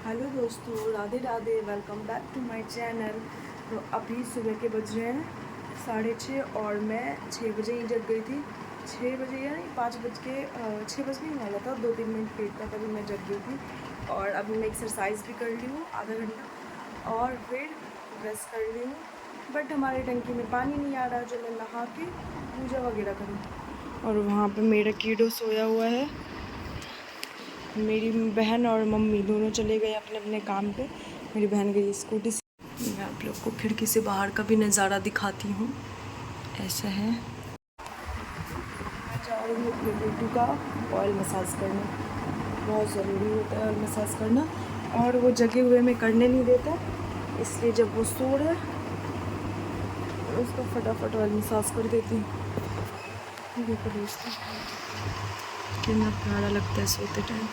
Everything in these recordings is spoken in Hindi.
हेलो दोस्तों, Radhe Radhe. Welcome back to my channel. तो अभी सुबह के बज रहे हैं 6:30 और मैं 6 बजे ही जग गई थी। 6 बजे या नहीं 5 बज के 6 बजने ही वाला था, 2-3 मिनट लेट था तभी मैं जग गई थी। और अभी मैं एक्सरसाइज भी कर ली हूँ आधा घंटा और फिर ब्रश कर ली हूँ। बट हमारे टंकी में पानी नहीं आ रहा जो मैं नहा के पूजा वगैरह करूँ। और वहाँ पर मेरा कीड़ो सोया हुआ है। मेरी बहन और मम्मी दोनों चले गए अपने अपने काम पे। मेरी बहन गई स्कूटी से। मैं आप लोग को खिड़की से बाहर का भी नज़ारा दिखाती हूँ। ऐसा है। मैं जा रही हूँ अपने बेटू का ऑयल मसाज करने। बहुत ज़रूरी होता है ऑयल मसाज करना, और वो जगे हुए में करने नहीं देता, इसलिए जब वो सो रहा है उसको फटाफट ऑयल मसाज कर देती हूँ। देखो दोस्तों कितना प्यारा लगता है सोते टाइम।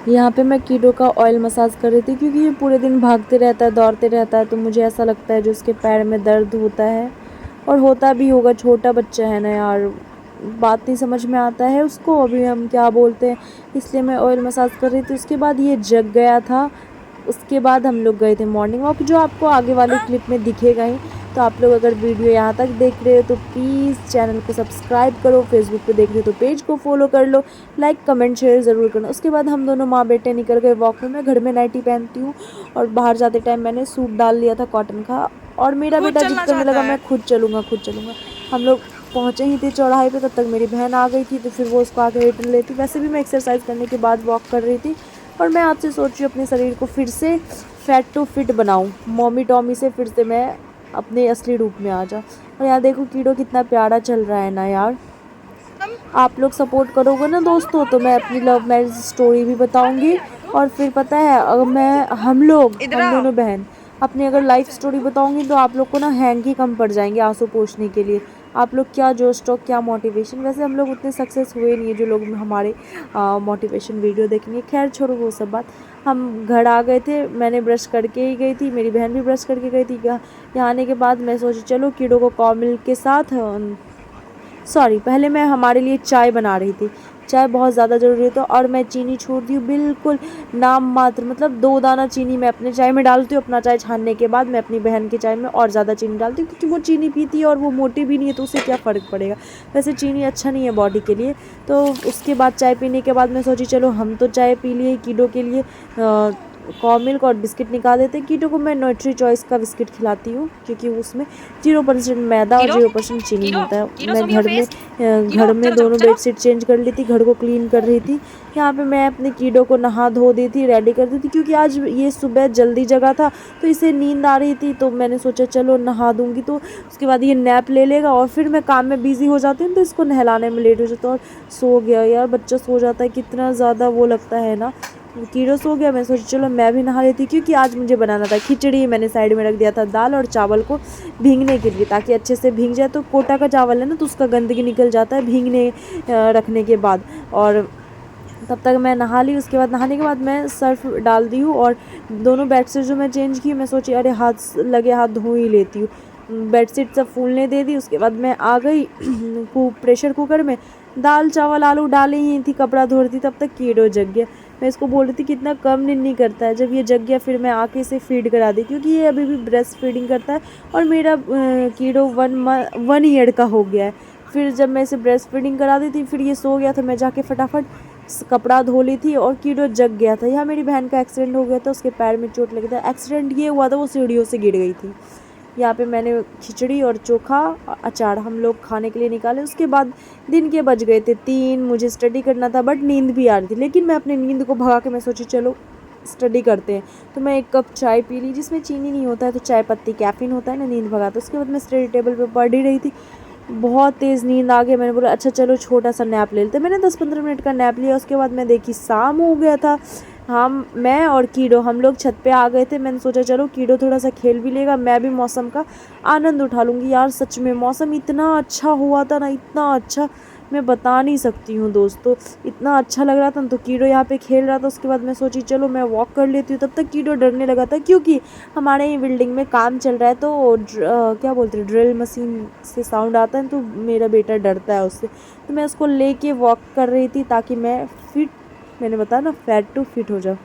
यहाँ पे मैं कीड़ों का ऑयल मसाज कर रही थी क्योंकि ये पूरे दिन भागते रहता है, दौड़ते रहता है, तो मुझे ऐसा लगता है जो उसके पैर में दर्द होता है, और होता भी होगा, छोटा बच्चा है ना यार, बात नहीं समझ में आता है उसको अभी हम क्या बोलते हैं, इसलिए मैं ऑयल मसाज कर रही थी। उसके बाद ये जग गया था। उसके बाद हम लोग गए थे मॉर्निंग वॉक, जो आपको आगे वाले क्लिप में दिखेगा ही। तो आप लोग अगर वीडियो यहाँ तक देख रहे हो तो प्लीज़ चैनल को सब्सक्राइब करो, फेसबुक पे देख रहे हो तो पेज को फॉलो कर लो, लाइक कमेंट शेयर ज़रूर करना। उसके बाद हम दोनों माँ बेटे निकल गए वॉक में। मैं घर में नाइटी पहनती हूँ और बाहर जाते टाइम मैंने सूट डाल लिया था कॉटन का, और मेरा बेटा जिद करने लगा मैं खुद चलूँगा खुद चलूँगा। हम लोग पहुँचे ही थे चौराहे पे, तब तक मेरी बहन आ गई थी, तो फिर वो उसको आके रिटर्न लेती। वैसे भी मैं एक्सरसाइज करने के बाद वॉक कर रही थी, और मैं आपसे सोच रही हूँ अपने शरीर को फिर से फैट टू फिट बनाऊँ, मॉमी टॉमी से फिर से मैं अपने असली रूप में आ जाऊँ। और यहाँ देखो कीड़ो कितना प्यारा चल रहा है ना यार। आप लोग सपोर्ट करोगे ना दोस्तों तो मैं अपनी लव मैरिज स्टोरी भी बताऊंगी, और फिर पता है अगर मैं हम दोनों बहन अपनी अगर लाइफ स्टोरी बताऊंगी तो आप लोग को ना हैंग ही कम पड़ जाएंगे आंसू पोंछने के लिए। आप लोग क्या जोश टॉक, क्या मोटिवेशन। वैसे हम लोग उतने सक्सेस हुए नहीं है जो लोग हमारे मोटिवेशन वीडियो देखेंगे। खैर छोड़ो वो सब बात। हम घर आ गए थे, मैंने ब्रश करके ही गई थी, मेरी बहन भी ब्रश करके गई थी। यहाँ आने के बाद मैं सोची चलो कीड़ों को कॉ मिल्क के साथ पहले मैं हमारे लिए चाय बना रही थी। चाय बहुत ज़्यादा ज़रूरी होता है, और मैं चीनी छोड़ दी हूँ बिल्कुल नाम मात्र, मतलब 2 दाना चीनी मैं अपने चाय में डालती हूँ। अपना चाय छानने के बाद मैं अपनी बहन के चाय में और ज़्यादा चीनी डालती हूँ, क्योंकि वो चीनी पीती है और वो मोटी भी नहीं है, तो उससे क्या फ़र्क पड़ेगा। वैसे चीनी अच्छा नहीं है बॉडी के लिए। तो उसके बाद चाय पीने के बाद मैं सोची चलो हम तो चाय पी लिए, कीड़ों के लिए कॉ मिल्क और बिस्किट निकाल देते हैं। कीटो को मैं न्यूट्री चॉइस का बिस्किट खिलाती हूँ, क्योंकि उसमें 0% मैदा और 0% चीनी होता है। मैं घर में दोनों बेडशीट चेंज कर ली थी, घर को क्लीन कर रही थी। यहाँ पे मैं अपने कीडो को नहा धो दी थी, रेडी कर दी थी, क्योंकि आज ये सुबह जल्दी जगा था तो इसे नींद आ रही थी, तो मैंने सोचा चलो नहा दूंगी, तो उसके बाद ये नैप ले लेगा और फिर मैं काम में बिजी हो जाती हूँ, तो इसको नहलाने में लेट हो जाता है। और सो गया यार, बच्चा सो जाता है कितना ज़्यादा वो लगता है ना। कीड़ो सो गया, मैं सोची चलो मैं भी नहा लेती, क्योंकि आज मुझे बनाना था खिचड़ी। मैंने साइड में रख दिया था दाल और चावल को भीगने के लिए, ताकि अच्छे से भीग जाए। तो कोटा का चावल है ना, तो उसका गंदगी निकल जाता है भीगने रखने के बाद। और तब तक मैं नहा ली। उसके बाद नहाने के बाद मैं सर्फ डाल दी हूँ, और दोनों बेडशीट जो मैं चेंज की, मैं सोची अरे हाथ लगे हाथ धो ही लेती हूँ। बेडशीट सब फूलने दे दी। उसके बाद मैं आ गई प्रेशर कुकर में, दाल चावल आलू डाली ही थी, कपड़ा धो रही थी, तब तक कीड़ो जग गया। मैं इसको बोल रही थी कितना कम निन्नी करता है। जब ये जग गया फिर मैं आके इसे फीड करा दी, क्योंकि ये अभी भी ब्रेस्ट फीडिंग करता है, और मेरा कीड़ो 1 ईयर का हो गया है। फिर जब मैं इसे ब्रेस्ट फीडिंग करा दी थी, फिर ये सो गया था, मैं जाके फटाफट कपड़ा धो ली थी, और कीड़ो जग गया था। यहाँ मेरी बहन का एक्सीडेंट हो गया था, उसके पैर में चोट लगी था। एक्सीडेंट ये हुआ था वो सीढ़ियों से गिर गई थी। यहाँ पे मैंने खिचड़ी और चोखा अचार हम लोग खाने के लिए निकाले। उसके बाद दिन के बज गए थे 3, मुझे स्टडी करना था, बट नींद भी आ रही थी, लेकिन मैं अपनी नींद को भगा के मैं सोची चलो स्टडी करते हैं। तो मैं 1 कप चाय पी ली, जिसमें चीनी नहीं होता है, तो चाय पत्ती कैफीन होता है ना, नींद भगाता। उसके बाद मैं स्टडी टेबल पे पढ़ ही रही थी, बहुत तेज़ नींद आ गई। मैंने बोला अच्छा चलो छोटा सा नैप ले लेते। मैंने 10-15 मिनट का नैप लिया। उसके बाद मैं देखी शाम हो गया था। हम मैं और कीड़ो हम लोग छत पे आ गए थे। मैंने सोचा चलो कीड़ो थोड़ा सा खेल भी लेगा, मैं भी मौसम का आनंद उठा लूँगी। यार सच में मौसम इतना अच्छा हुआ था ना, इतना अच्छा मैं बता नहीं सकती हूँ दोस्तों, इतना अच्छा लग रहा था ना। तो कीड़ो यहाँ पे खेल रहा था। उसके बाद मैं सोची चलो मैं वॉक कर लेती हूँ। तब तक कीड़ो डरने लगा था, क्योंकि हमारे ही बिल्डिंग में काम चल रहा है, तो क्या बोलते हैं, ड्रिल मशीन से साउंड आता है, तो मेरा बेटा डरता है उससे। तो मैं उसको लेके वॉक कर रही थी, ताकि मैं मैंने बताया ना फैट टू फिट हो जाऊँ।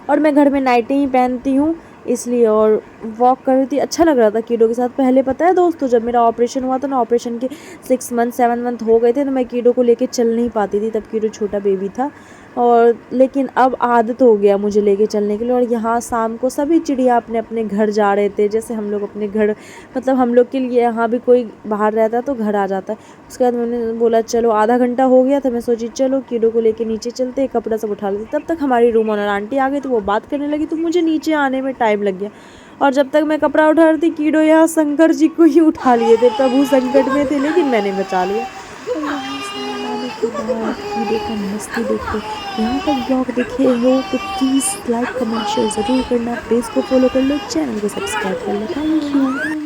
और मैं घर में नाइटी ही पहनती हूँ इसलिए। और वॉक कर रही थी, अच्छा लग रहा था कीडो के साथ। पहले पता है दोस्तों, जब मेरा ऑपरेशन हुआ था ना, ऑपरेशन के 6 मंथ 7 मंथ हो गए थे, तो मैं कीडो को लेके चल नहीं पाती थी, तब कीडो छोटा बेबी था। और लेकिन अब आदत हो गया मुझे लेके चलने के लिए। और यहाँ शाम को सभी चिड़िया अपने अपने घर जा रहे थे, जैसे हम लोग अपने घर, मतलब हम लोग के लिए यहाँ भी कोई बाहर रहता है तो घर आ जाता है। उसके बाद मैंने बोला चलो, आधा घंटा हो गया था, मैं सोची चलो कीडो को लेके नीचे चलते, कपड़ा सब उठा लेते। तब तक हमारी रूम ओनर आंटी आ गई, तो वो बात करने लगी, तो मुझे नीचे आने में टाइम लग गया। और जब तक मैं कपड़ा उठा रही थी, कीडो यहाँ शंकर जी को ही उठा लिए थे। प्रभु संकट में थे, लेकिन मैंने बचा लिया। और यहाँ से आने के बाद कीडो का मस्ती देखो। यहाँ तक ब्लॉग देखे हो तो प्लीज़ लाइक कमेंट शेयर ज़रूर करना, पेज को फॉलो कर लो, चैनल को सब्सक्राइब कर लो। Thank you.